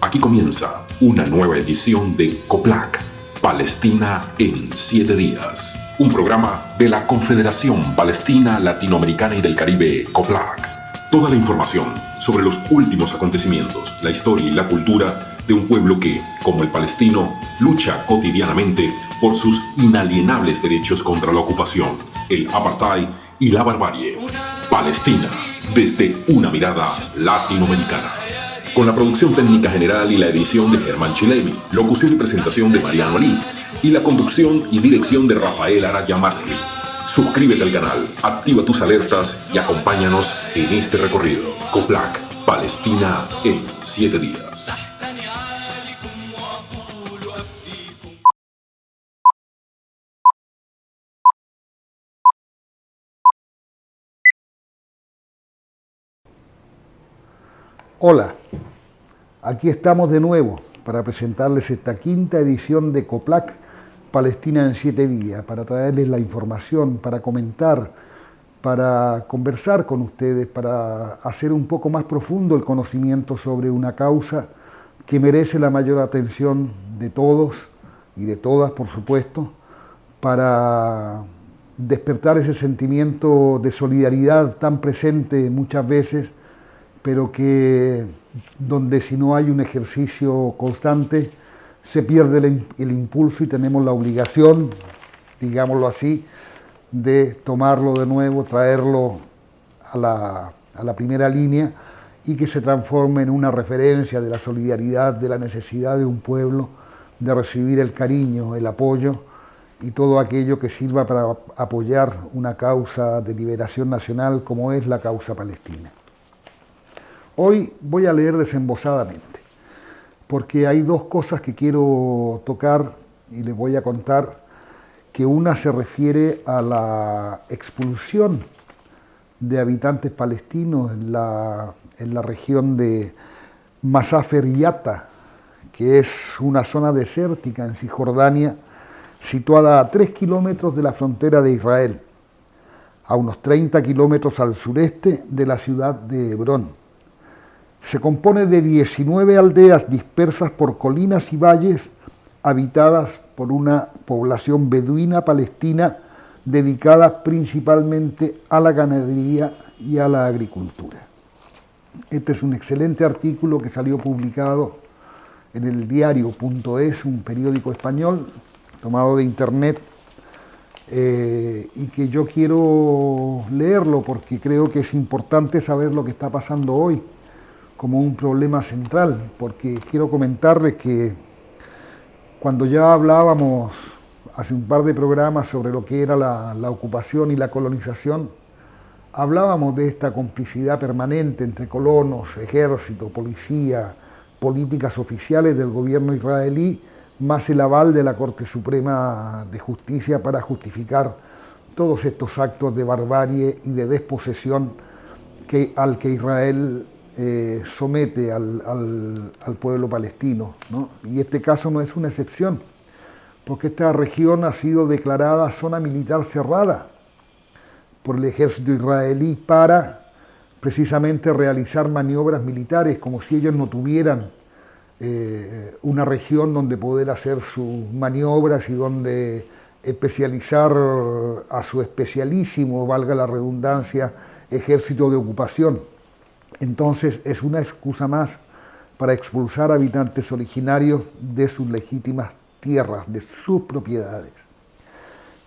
Aquí comienza una nueva edición de COPLAC, Palestina en 7 días. Un programa de la Confederación Palestina Latinoamericana y del Caribe, COPLAC. Toda la información sobre los últimos acontecimientos, la historia y la cultura de un pueblo que, como el palestino, lucha cotidianamente por sus inalienables derechos contra la ocupación, el apartheid y la barbarie. Palestina, desde una mirada latinoamericana. Con la producción técnica general y la edición de Germán Chilevi, locución y presentación de Mariano Ali, y la conducción y dirección de Rafael Araya Masri. Suscríbete al canal, activa tus alertas y acompáñanos en este recorrido. COPLAC, Palestina en 7 días. Hola, aquí estamos de nuevo para presentarles esta quinta edición de COPLAC Palestina en 7 días, para traerles la información, para comentar, para conversar con ustedes, para hacer un poco más profundo el conocimiento sobre una causa que merece la mayor atención de todos y de todas, por supuesto, para despertar ese sentimiento de solidaridad tan presente muchas veces, pero que donde si no hay un ejercicio constante se pierde el impulso y tenemos la obligación, digámoslo así, de tomarlo de nuevo, traerlo a la primera línea y que se transforme en una referencia de la solidaridad, de la necesidad de un pueblo, de recibir el cariño, el apoyo y todo aquello que sirva para apoyar una causa de liberación nacional como es la causa palestina. Hoy voy a leer desembosadamente, porque hay dos cosas que quiero tocar y les voy a contar, que una se refiere a la expulsión de habitantes palestinos en la región de Masafer Yatta, que es una zona desértica en Cisjordania, situada a 3 kilómetros de la frontera de Israel, a unos 30 kilómetros al sureste de la ciudad de Hebrón. Se compone de 19 aldeas dispersas por colinas y valles, habitadas por una población beduina palestina dedicada principalmente a la ganadería y a la agricultura. Este es un excelente artículo que salió publicado en el diario.es, un periódico español tomado de internet, y que yo quiero leerlo porque creo que es importante saber lo que está pasando hoy como un problema central, porque quiero comentarles que cuando ya hablábamos hace un par de programas sobre lo que era la ocupación y la colonización, hablábamos de esta complicidad permanente entre colonos, ejército, policía, políticas oficiales del gobierno israelí, más el aval de la Corte Suprema de Justicia para justificar todos estos actos de barbarie y de desposesión al que Israel somete al pueblo palestino, ¿no? Y este caso no es una excepción, porque esta región ha sido declarada zona militar cerrada por el ejército israelí para precisamente realizar maniobras militares, como si ellos no tuvieran una región donde poder hacer sus maniobras y donde especializar a su especialísimo, valga la redundancia, ejército de ocupación. Entonces es una excusa más para expulsar habitantes originarios de sus legítimas tierras, de sus propiedades.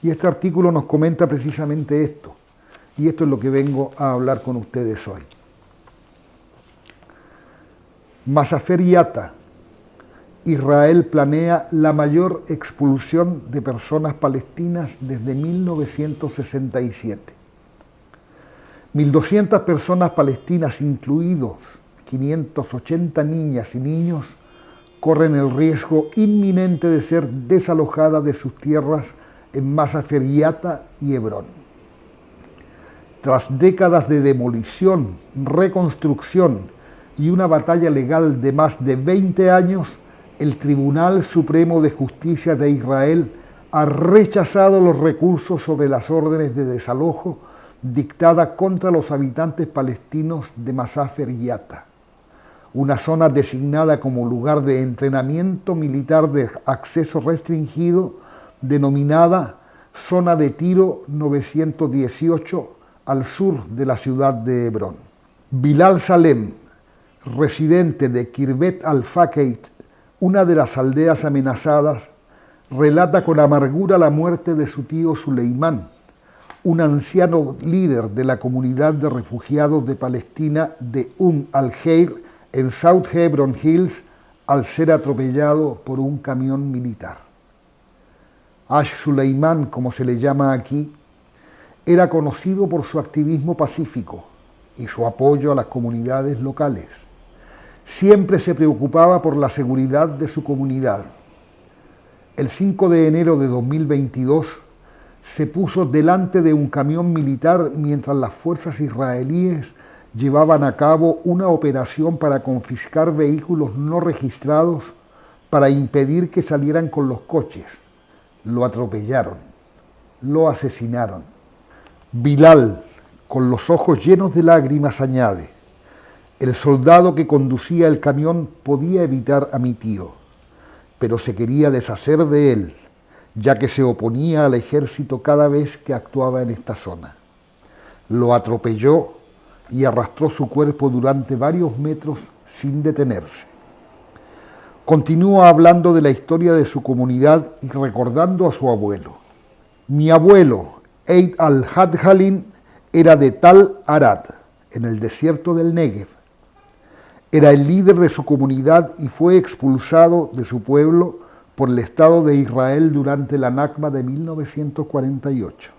Y este artículo nos comenta precisamente esto, y esto es lo que vengo a hablar con ustedes hoy. Masafer Yatta. Israel planea la mayor expulsión de personas palestinas desde 1967. 1.200 personas palestinas, incluidos 580 niñas y niños, corren el riesgo inminente de ser desalojadas de sus tierras en Masafer Yatta y Hebrón. Tras décadas de demolición, reconstrucción y una batalla legal de más de 20 años, el Tribunal Supremo de Justicia de Israel ha rechazado los recursos sobre las órdenes de desalojo dictada contra los habitantes palestinos de Masafer Yatta. una zona designada como lugar de entrenamiento militar de acceso restringido, denominada Zona de Tiro 918, al sur de la ciudad de Hebrón. Bilal Salem, residente de Kirbet al-Fakait, una de las aldeas amenazadas, relata con amargura la muerte de su tío Suleimán, un anciano líder de la comunidad de refugiados de Palestina de al-Khair en South Hebron Hills, al ser atropellado por un camión militar. Ash Suleimán, como se le llama aquí, era conocido por su activismo pacífico y su apoyo a las comunidades locales. Siempre se preocupaba por la seguridad de su comunidad. El 5 de enero de 2022 se puso delante de un camión militar mientras las fuerzas israelíes llevaban a cabo una operación para confiscar vehículos no registrados para impedir que salieran con los coches. Lo atropellaron, lo asesinaron. Bilal, con los ojos llenos de lágrimas, añade: el soldado que conducía el camión podía evitar a mi tío, pero se quería deshacer de él, ya que se oponía al ejército cada vez que actuaba en esta zona. Lo atropelló y arrastró su cuerpo durante varios metros sin detenerse. Continúa hablando de la historia de su comunidad y recordando a su abuelo. Mi abuelo, Eid al-Hadjalin, era de Tal Arad, en el desierto del Negev. Era el líder de su comunidad y fue expulsado de su pueblo por el Estado de Israel durante la Nakba de 1948.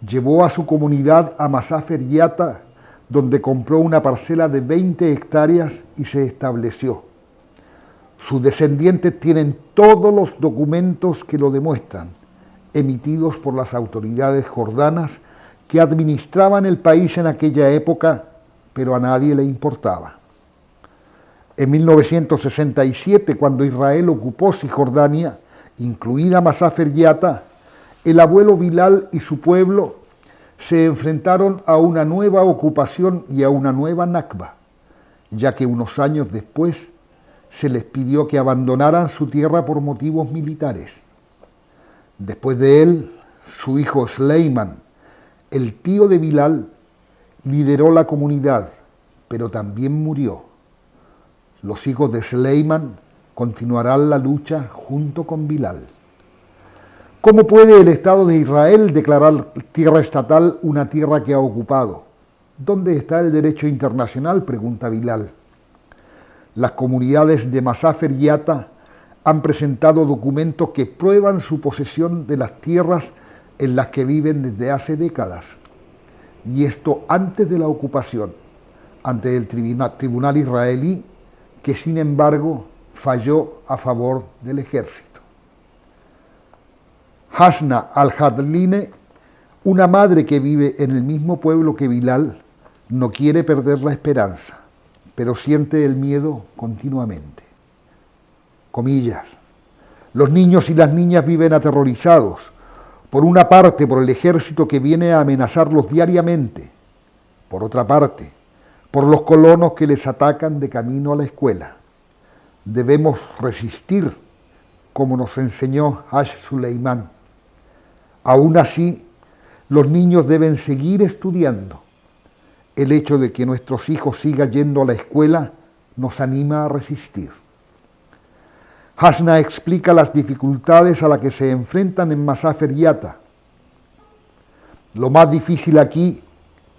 Llevó a su comunidad a Masafer Yatta, donde compró una parcela de 20 hectáreas y se estableció. Sus descendientes tienen todos los documentos que lo demuestran, emitidos por las autoridades jordanas que administraban el país en aquella época, pero a nadie le importaba. En 1967, cuando Israel ocupó Cisjordania, incluida Masafer Yatta, el abuelo Bilal y su pueblo se enfrentaron a una nueva ocupación y a una nueva Nakba, ya que unos años después se les pidió que abandonaran su tierra por motivos militares. Después de él, su hijo Sleiman, el tío de Bilal, lideró la comunidad, pero también murió. Los hijos de Sleiman continuarán la lucha junto con Bilal. ¿Cómo puede el Estado de Israel declarar tierra estatal una tierra que ha ocupado? ¿Dónde está el derecho internacional?, pregunta Bilal. Las comunidades de Masafer Yatta han presentado documentos que prueban su posesión de las tierras en las que viven desde hace décadas. Y esto antes de la ocupación, ante el tribunal israelí, que sin embargo falló a favor del ejército. Hasna al-Hadline, una madre que vive en el mismo pueblo que Bilal, no quiere perder la esperanza, pero siente el miedo continuamente. Comillas: los niños y las niñas viven aterrorizados, por una parte por el ejército que viene a amenazarlos diariamente, por otra parte por los colonos que les atacan de camino a la escuela. Debemos resistir, como nos enseñó Ash Suleimán. Aún así, los niños deben seguir estudiando. El hecho de que nuestros hijos sigan yendo a la escuela nos anima a resistir. Hasna explica las dificultades a las que se enfrentan en Masafer Yatta. Lo más difícil aquí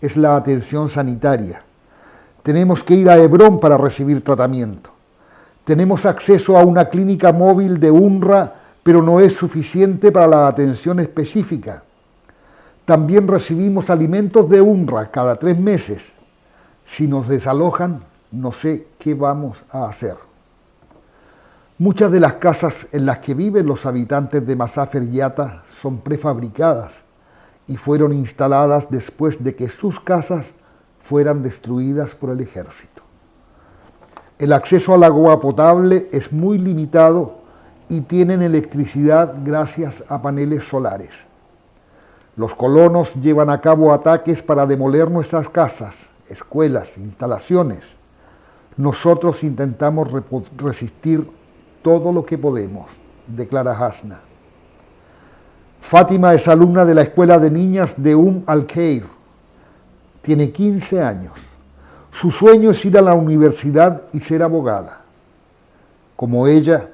es la atención sanitaria. Tenemos que ir a Hebrón para recibir tratamiento. Tenemos acceso a una clínica móvil de UNRWA, pero no es suficiente para la atención específica. También recibimos alimentos de UNRWA cada 3 meses. Si nos desalojan, no sé qué vamos a hacer. Muchas de las casas en las que viven los habitantes de Masafer Yatta son prefabricadas y fueron instaladas después de que sus casas fueran destruidas por el ejército. El acceso al agua potable es muy limitado y tienen electricidad gracias a paneles solares. Los colonos llevan a cabo ataques para demoler nuestras casas, escuelas, instalaciones. Nosotros intentamos resistir todo lo que podemos, declara Hasna. Fátima es alumna de la escuela de niñas de al-Khair. Tiene 15 años. Su sueño es ir a la universidad y ser abogada. Como ella,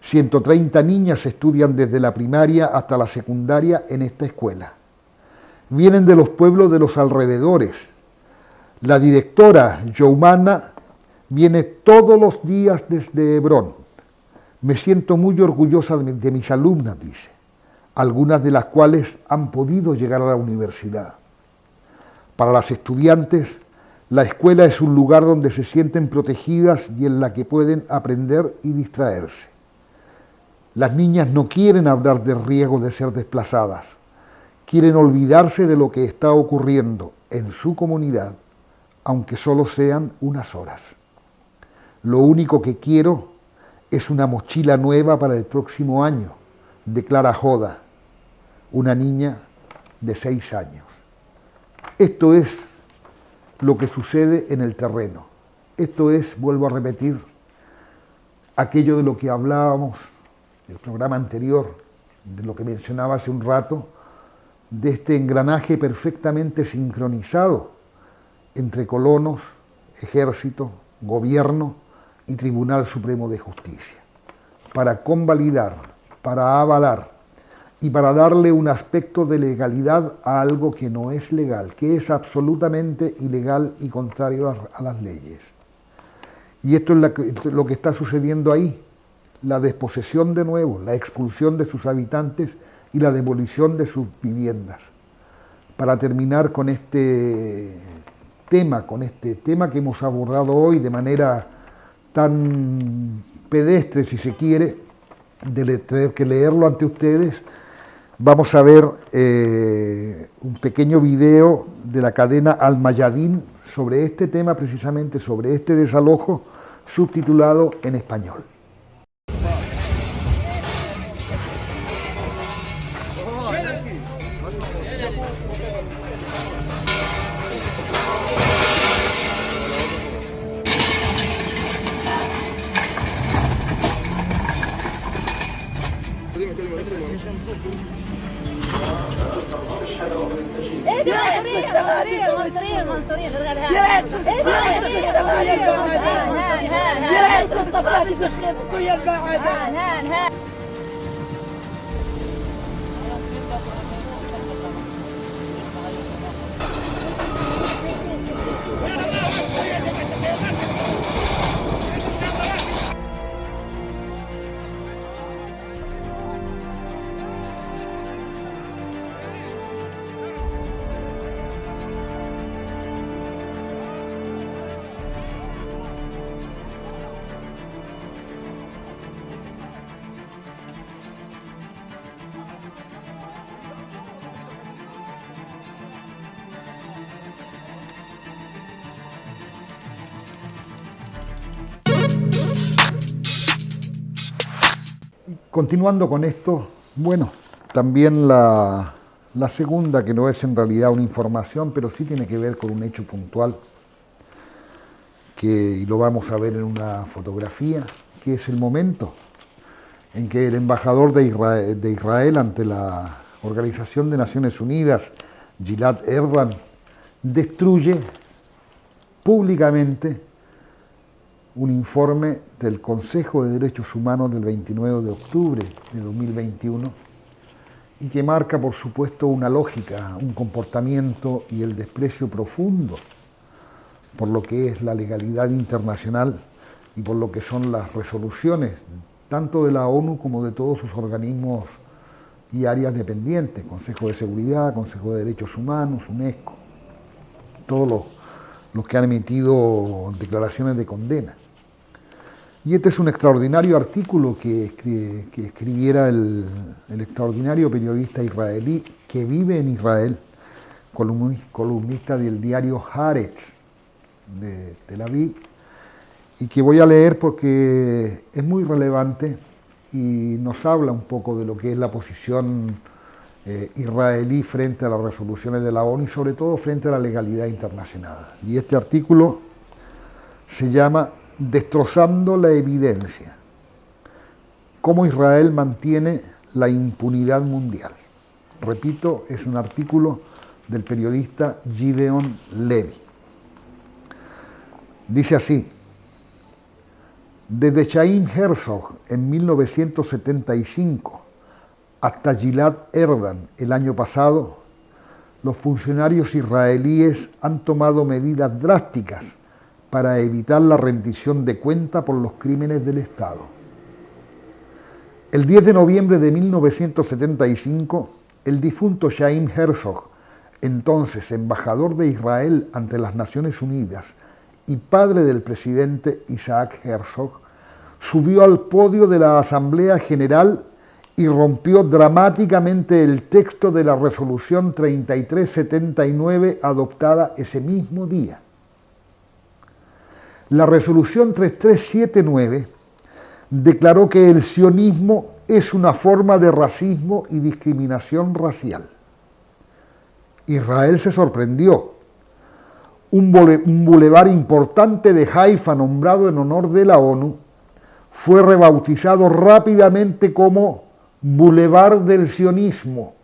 130 niñas estudian desde la primaria hasta la secundaria en esta escuela. Vienen de los pueblos de los alrededores. La directora, Youmana, viene todos los días desde Hebrón. Me siento muy orgullosa de mis alumnas, dice, algunas de las cuales han podido llegar a la universidad. Para las estudiantes, la escuela es un lugar donde se sienten protegidas y en la que pueden aprender y distraerse. Las niñas no quieren hablar del riesgo de ser desplazadas, quieren olvidarse de lo que está ocurriendo en su comunidad, aunque solo sean unas horas. Lo único que quiero es una mochila nueva para el próximo año, declara Joda, una niña de 6 años. Esto es lo que sucede en el terreno. Esto es, vuelvo a repetir, aquello de lo que hablábamos en el programa anterior, de lo que mencionaba hace un rato, de este engranaje perfectamente sincronizado entre colonos, ejército, gobierno y Tribunal Supremo de Justicia, para convalidar, para avalar y para darle un aspecto de legalidad a algo que no es legal, que es absolutamente ilegal y contrario a las leyes. Y esto es lo que está sucediendo ahí, la desposesión de nuevo, la expulsión de sus habitantes y la demolición de sus viviendas. Para terminar con este tema que hemos abordado hoy de manera tan pedestre, si se quiere, de tener que leerlo ante ustedes, vamos a ver un pequeño video de la cadena Al-Mayadin sobre este tema, precisamente sobre este desalojo, subtitulado en español. Continuando con esto, bueno, también la segunda, que no es en realidad una información, pero sí tiene que ver con un hecho puntual, y lo vamos a ver en una fotografía, que es el momento en que el embajador de Israel ante la Organización de Naciones Unidas, Gilad Erdan, destruye públicamente un informe del Consejo de Derechos Humanos del 29 de octubre de 2021 y que marca, por supuesto, una lógica, un comportamiento y el desprecio profundo por lo que es la legalidad internacional y por lo que son las resoluciones, tanto de la ONU como de todos sus organismos y áreas dependientes, Consejo de Seguridad, Consejo de Derechos Humanos, UNESCO, todos los que han emitido declaraciones de condena. Y este es un extraordinario artículo que escribiera el extraordinario periodista israelí que vive en Israel, columnista del diario Haaretz de Tel Aviv, y que voy a leer porque es muy relevante y nos habla un poco de lo que es la posición israelí frente a las resoluciones de la ONU y sobre todo frente a la legalidad internacional. Y este artículo Se llama Destrozando la evidencia. Cómo Israel mantiene la impunidad mundial. Repito, es un artículo del periodista Gideon Levy. Dice así: desde Chaim Herzog en 1975 hasta Gilad Erdan el año pasado, los funcionarios israelíes han tomado medidas drásticas para evitar la rendición de cuenta por los crímenes del Estado. El 10 de noviembre de 1975, el difunto Chaim Herzog, entonces embajador de Israel ante las Naciones Unidas y padre del presidente Isaac Herzog, subió al podio de la Asamblea General y rompió dramáticamente el texto de la resolución 3379 adoptada ese mismo día. La resolución 3379 declaró que el sionismo es una forma de racismo y discriminación racial. Israel se sorprendió. Un bulevar importante de Haifa, nombrado en honor de la ONU, fue rebautizado rápidamente como Boulevard del Sionismo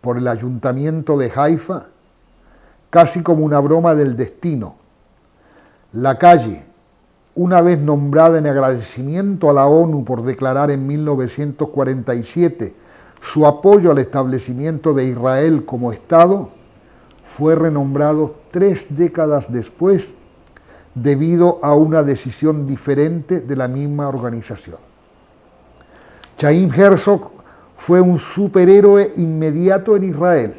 por el ayuntamiento de Haifa, casi como una broma del destino. La calle, una vez nombrada en agradecimiento a la ONU por declarar en 1947 su apoyo al establecimiento de Israel como Estado, fue renombrado 3 décadas después debido a una decisión diferente de la misma organización. Chaim Herzog fue un superhéroe inmediato en Israel.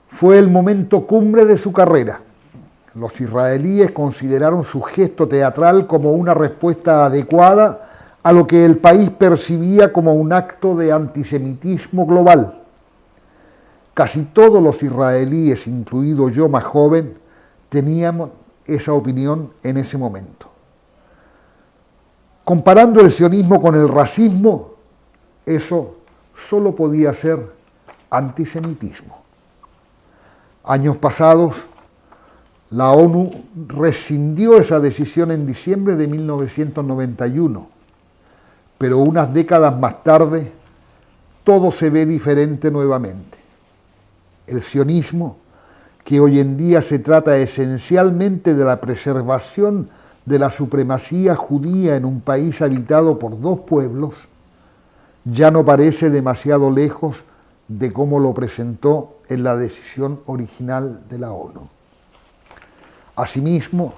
Fue el momento cumbre de su carrera. Los israelíes consideraron su gesto teatral como una respuesta adecuada a lo que el país percibía como un acto de antisemitismo global. Casi todos los israelíes, incluido yo más joven, teníamos esa opinión en ese momento. Comparando el sionismo con el racismo, eso solo podía ser antisemitismo. Años pasados, la ONU rescindió esa decisión en diciembre de 1991, pero unas décadas más tarde, todo se ve diferente nuevamente. El sionismo, que hoy en día se trata esencialmente de la preservación de la supremacía judía en un país habitado por 2 pueblos, ya no parece demasiado lejos de cómo lo presentó en la decisión original de la ONU. Asimismo,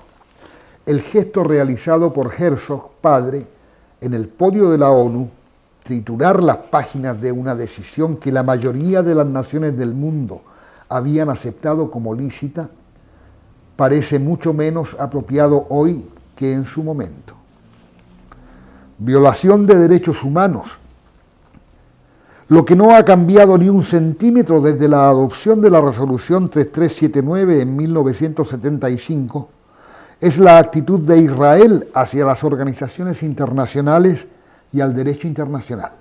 el gesto realizado por Herzog, padre, en el podio de la ONU, triturar las páginas de una decisión que la mayoría de las naciones del mundo habían aceptado como lícita, parece mucho menos apropiado hoy que en su momento. Violación de derechos humanos. Lo que no ha cambiado ni un centímetro desde la adopción de la resolución 3379 en 1975 es la actitud de Israel hacia las organizaciones internacionales y al derecho internacional.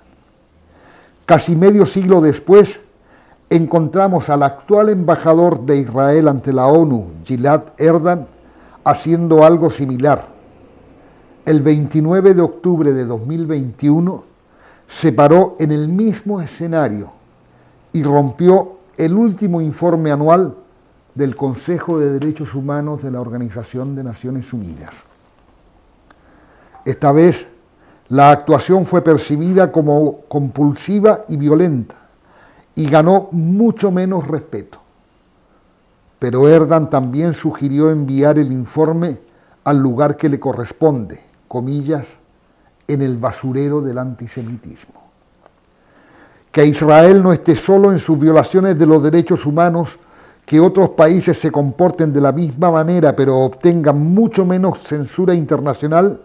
Casi medio siglo después, encontramos al actual embajador de Israel ante la ONU, Gilad Erdan, haciendo algo similar. El 29 de octubre de 2021 se paró en el mismo escenario y rompió el último informe anual del Consejo de Derechos Humanos de la Organización de Naciones Unidas. Esta vez, la actuación fue percibida como compulsiva y violenta y ganó mucho menos respeto. Pero Erdan también sugirió enviar el informe al lugar que le corresponde, comillas, en el basurero del antisemitismo. Que Israel no esté solo en sus violaciones de los derechos humanos, que otros países se comporten de la misma manera pero obtengan mucho menos censura internacional,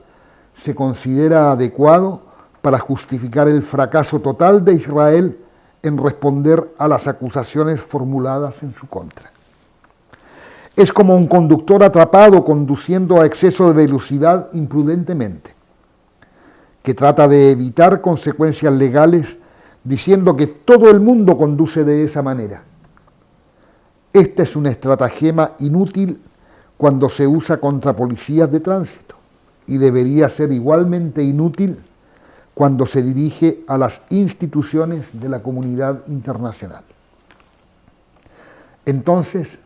se considera adecuado para justificar el fracaso total de Israel en responder a las acusaciones formuladas en su contra. Es como un conductor atrapado conduciendo a exceso de velocidad imprudentemente, que trata de evitar consecuencias legales diciendo que todo el mundo conduce de esa manera. Esta es una estratagema inútil cuando se usa contra policías de tránsito y debería ser igualmente inútil cuando se dirige a las instituciones de la comunidad internacional. Entonces,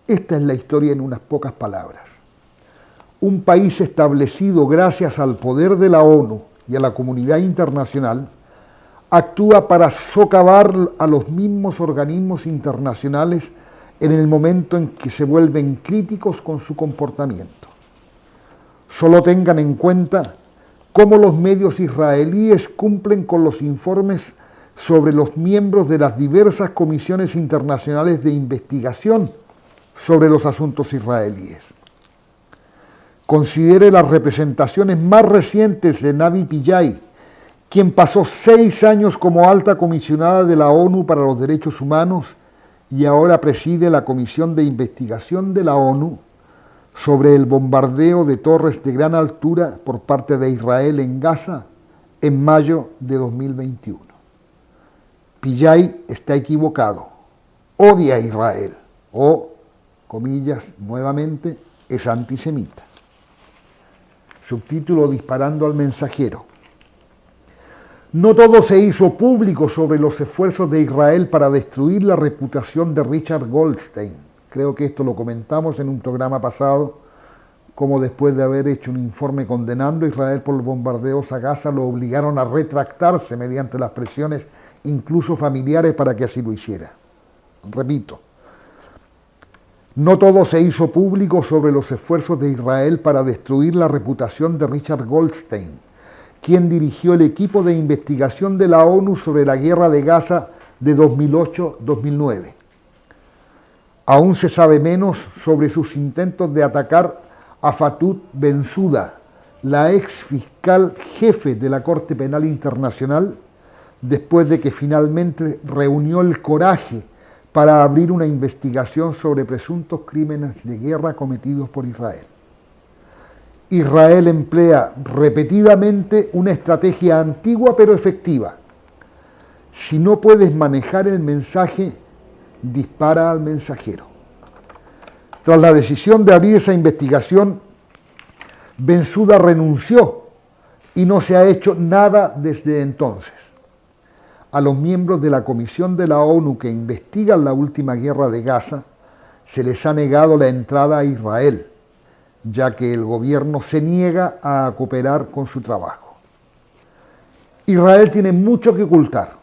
esta es la historia en unas pocas palabras. Un país establecido gracias al poder de la ONU y a la comunidad internacional actúa para socavar a los mismos organismos internacionales en el momento en que se vuelven críticos con su comportamiento. Solo tengan en cuenta cómo los medios israelíes cumplen con los informes sobre los miembros de las diversas comisiones internacionales de investigación sobre los asuntos israelíes. Considere las representaciones más recientes de Navi Pillay, quien pasó 6 años como alta comisionada de la ONU para los Derechos Humanos y ahora preside la Comisión de Investigación de la ONU sobre el bombardeo de torres de gran altura por parte de Israel en Gaza en mayo de 2021. Pillay está equivocado, odia a Israel o, comillas, nuevamente, es antisemita. Subtítulo disparando al mensajero. No todo se hizo público sobre los esfuerzos de Israel para destruir la reputación de Richard Goldstein. Creo que esto lo comentamos en un programa pasado, como después de haber hecho un informe condenando a Israel por los bombardeos a Gaza, lo obligaron a retractarse mediante las presiones incluso familiares para que así lo hiciera. Repito, no todo se hizo público sobre los esfuerzos de Israel para destruir la reputación de Richard Goldstein, quien dirigió el equipo de investigación de la ONU sobre la guerra de Gaza de 2008-2009. Aún se sabe menos sobre sus intentos de atacar a Fatou Bensouda, la ex fiscal jefe de la Corte Penal Internacional, después de que finalmente reunió el coraje para abrir una investigación sobre presuntos crímenes de guerra cometidos por Israel. Israel emplea repetidamente una estrategia antigua pero efectiva. Si no puedes manejar el mensaje, dispara al mensajero. Tras la decisión de abrir esa investigación, Bensouda renunció y no se ha hecho nada desde entonces. A los miembros de la Comisión de la ONU que investigan la última guerra de Gaza se les ha negado la entrada a Israel, ya que el gobierno se niega a cooperar con su trabajo. Israel tiene mucho que ocultar.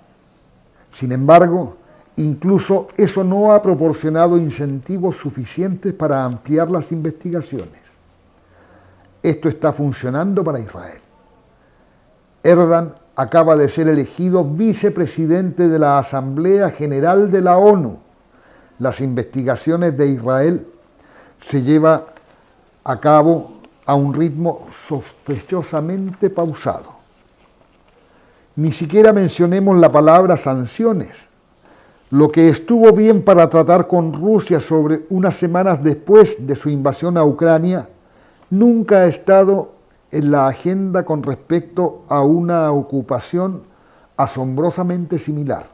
Sin embargo, incluso eso no ha proporcionado incentivos suficientes para ampliar las investigaciones. Esto está funcionando para Israel. Erdogan acaba de ser elegido vicepresidente de la Asamblea General de la ONU. Las investigaciones de Israel se llevan a cabo a un ritmo sospechosamente pausado. Ni siquiera mencionemos la palabra sanciones. Lo que estuvo bien para tratar con Rusia sobre unas semanas después de su invasión a Ucrania, nunca ha estado en la agenda con respecto a una ocupación asombrosamente similar,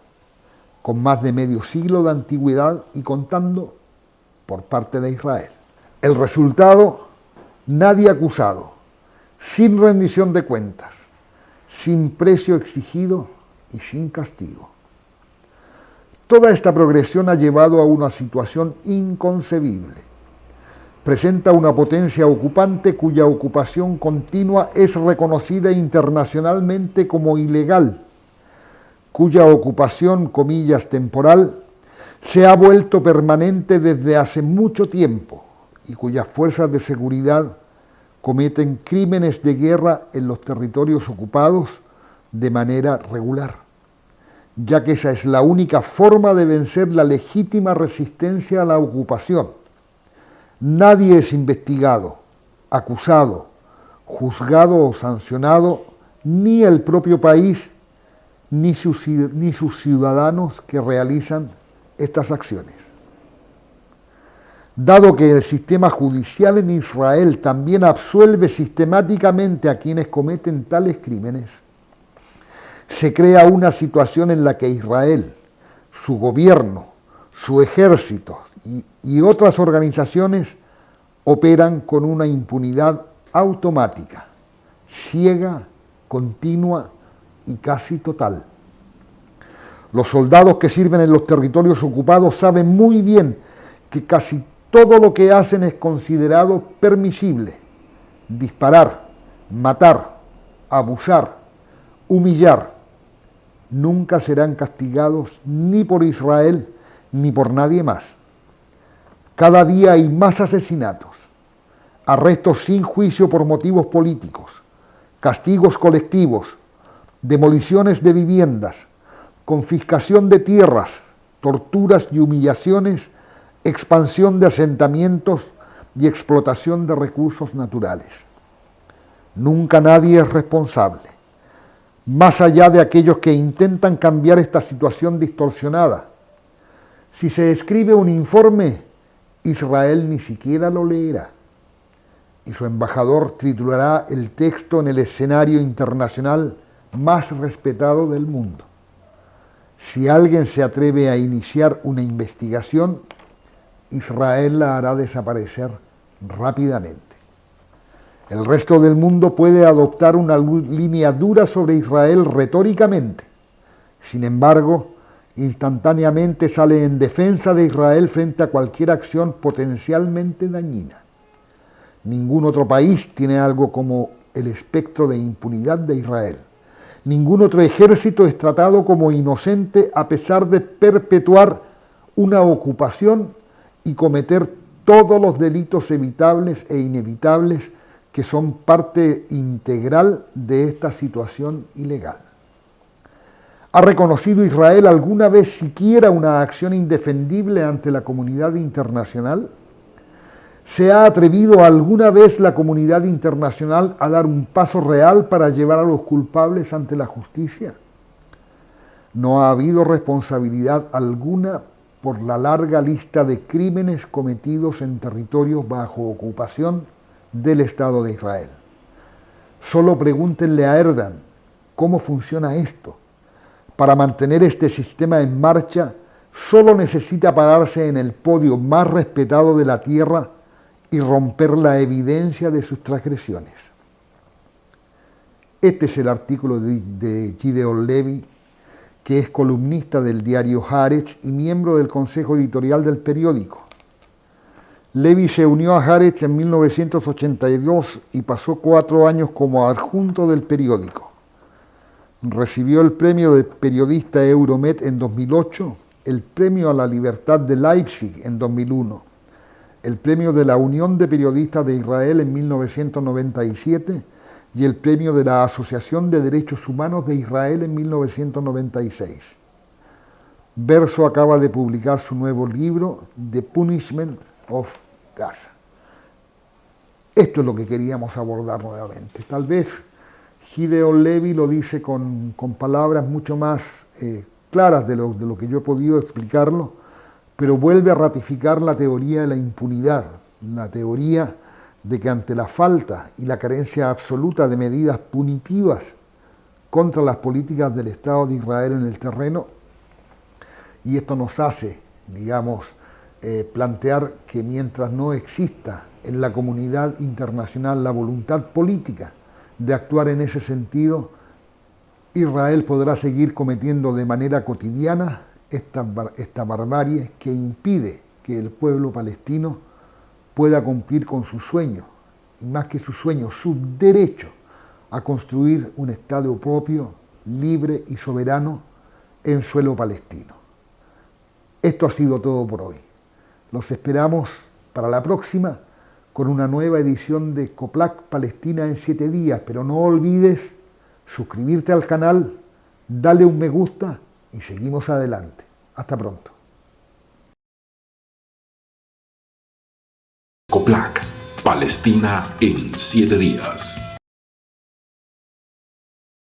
con más de medio siglo de antigüedad y contando por parte de Israel. El resultado, nadie acusado, sin rendición de cuentas, sin precio exigido y sin castigo. Toda esta progresión ha llevado a una situación inconcebible. Presenta una potencia ocupante cuya ocupación continua es reconocida internacionalmente como ilegal, cuya ocupación, comillas, temporal, se ha vuelto permanente desde hace mucho tiempo y cuyas fuerzas de seguridad cometen crímenes de guerra en los territorios ocupados de manera regular, ya que esa es la única forma de vencer la legítima resistencia a la ocupación. Nadie es investigado, acusado, juzgado o sancionado, ni el propio país, ni sus ciudadanos que realizan estas acciones. Dado que el sistema judicial en Israel también absuelve sistemáticamente a quienes cometen tales crímenes, se crea una situación en la que Israel, su gobierno, su ejército y otras organizaciones operan con una impunidad automática, ciega, continua y casi total. Los soldados que sirven en los territorios ocupados saben muy bien que casi todo lo que hacen es considerado permisible. Disparar, matar, abusar, humillar. Nunca serán castigados ni por Israel ni por nadie más. Cada día hay más asesinatos, arrestos sin juicio por motivos políticos, castigos colectivos, demoliciones de viviendas, confiscación de tierras, torturas y humillaciones, expansión de asentamientos y explotación de recursos naturales. Nunca nadie es responsable, más allá de aquellos que intentan cambiar esta situación distorsionada. Si se escribe un informe, Israel ni siquiera lo leerá y su embajador titulará el texto en el escenario internacional más respetado del mundo. Si alguien se atreve a iniciar una investigación, Israel la hará desaparecer rápidamente. El resto del mundo puede adoptar una línea dura sobre Israel retóricamente. Sin embargo, instantáneamente sale en defensa de Israel frente a cualquier acción potencialmente dañina. Ningún otro país tiene algo como el espectro de impunidad de Israel. Ningún otro ejército es tratado como inocente a pesar de perpetuar una ocupación y cometer todos los delitos evitables e inevitables que son parte integral de esta situación ilegal. ¿Ha reconocido Israel alguna vez siquiera una acción indefendible ante la comunidad internacional? ¿Se ha atrevido alguna vez la comunidad internacional a dar un paso real para llevar a los culpables ante la justicia? No ha habido responsabilidad alguna por la larga lista de crímenes cometidos en territorios bajo ocupación del Estado de Israel. Solo pregúntenle a Erdogan cómo funciona esto. Para mantener este sistema en marcha, solo necesita pararse en el podio más respetado de la tierra y romper la evidencia de sus transgresiones. Este es el artículo de Gideon Levy, que es columnista del diario Haaretz y miembro del consejo editorial del periódico. Levy se unió a Haaretz en 1982 y pasó 4 años como adjunto del periódico. Recibió el premio de periodista Euromed en 2008, el premio a la libertad de Leipzig en 2001, el premio de la Unión de Periodistas de Israel en 1997 y el premio de la Asociación de Derechos Humanos de Israel en 1996. Verso acaba de publicar su nuevo libro, The Punishment of Gaza. Esto es lo que queríamos abordar nuevamente. Tal vez Gideon Levy lo dice con palabras mucho más claras de lo que yo he podido explicarlo, pero vuelve a ratificar la teoría de la impunidad, la teoría de que ante la falta y la carencia absoluta de medidas punitivas contra las políticas del Estado de Israel en el terreno, y esto nos hace, digamos, plantear que mientras no exista en la comunidad internacional la voluntad política de actuar en ese sentido, Israel podrá seguir cometiendo de manera cotidiana esta barbarie que impide que el pueblo palestino pueda cumplir con su sueño, y más que su sueño, su derecho a construir un Estado propio, libre y soberano en suelo palestino. Esto ha sido todo por hoy. Los esperamos para la próxima con una nueva edición de Coplac Palestina en 7 días, pero no olvides suscribirte al canal, darle un me gusta y seguimos adelante. Hasta pronto. Coplac Palestina en 7 días.